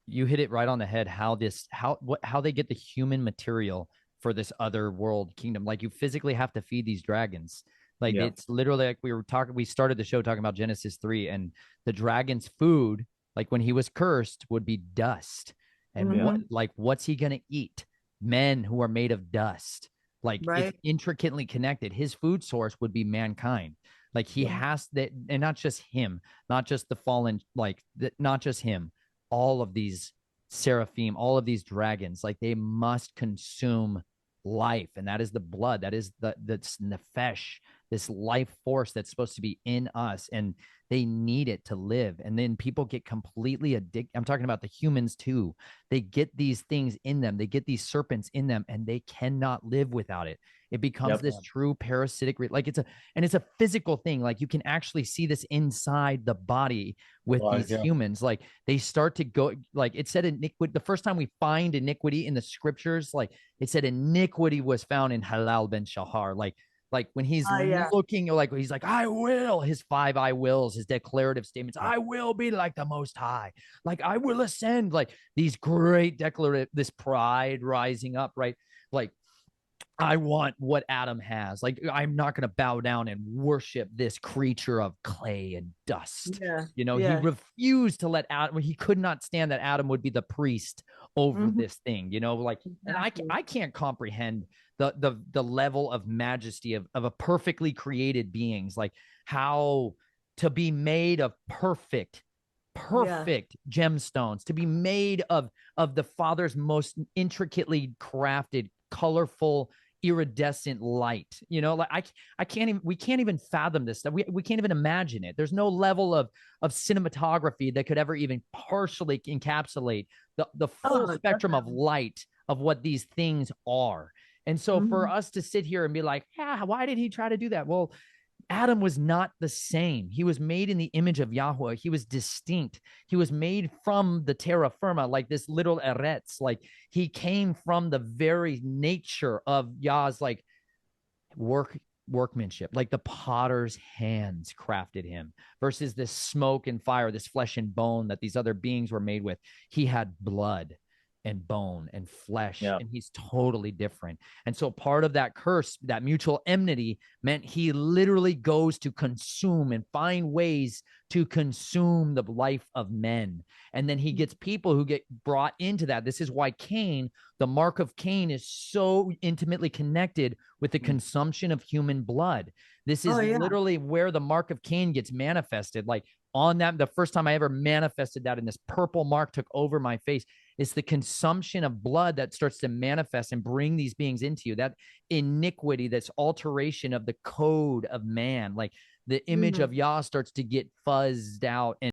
You hit it right on the head. How they get the human material for this other world kingdom. Like you physically have to feed these dragons. Like Yeah. it's literally like we started the show talking about Genesis 3, and the dragon's food, like when he was cursed, would be dust. And Yeah. what's he gonna eat? Men who are made of dust. Like it's Right. intricately connected. His food source would be mankind. Like he Yeah. has that, and not just him, not just the fallen, not just him, all of these seraphim, all of these dragons, like they must consume life, and that is the blood, that is the nefesh, this life force that's supposed to be in us, and they need it to live. And then people get completely addicted. I'm talking about the humans too. They get these things in them, they get these serpents in them, and they cannot live without it. It becomes Yep. this true parasitic, like it's a physical thing. Like you can actually see this inside the body with Lies. these Yeah. humans. Like they start to go, like it said iniquity. The first time we find iniquity in the scriptures, like it said iniquity was found in Halal ben Shahar. Like when he's Yeah. looking, like he's like, I will, his five I wills, his declarative statements, I will be like the most high, like I will ascend, like these great declarative, this pride rising up, right? Like I want what Adam has. Like, I'm not going to bow down and worship this creature of clay and dust. Yeah. He Yeah. refused to let Adam, he could not stand that Adam would be the priest over Mhm. this thing, like, and Exactly. I can't comprehend the level of majesty of a perfectly created beings, like how to be made of Yeah. perfect gemstones, to be made of the Father's most intricately crafted, colorful, iridescent light. Like I can't even, we can't even fathom this stuff. We can't even imagine it. There's no level of cinematography that could ever even partially encapsulate the full Oh, spectrum of definitely. light of what these things are. And so for Mhm. us to sit here and be like, yeah, why did he try to do that? Well, Adam was not the same. He was made in the image of Yahweh. He was distinct. He was made from the terra firma, like this little eretz. Like he came from the very nature of Yah's like workmanship, like the potter's hands crafted him, versus this smoke and fire, this flesh and bone that these other beings were made with. He had blood and bone and flesh, Yeah. and he's totally different. And so part of that curse, that mutual enmity, meant he literally goes to consume and find ways to consume the life of men. And then he gets people who get brought into that. This is why Cain, the mark of Cain, is so intimately connected with the consumption of human blood. This Oh is yeah. literally where the mark of Cain gets manifested. Like on that, the first time I ever manifested that, and this purple mark took over my face, it's the consumption of blood that starts to manifest and bring these beings into you. That iniquity, this alteration of the code of man, like the image Mhm. of Yah starts to get fuzzed out, and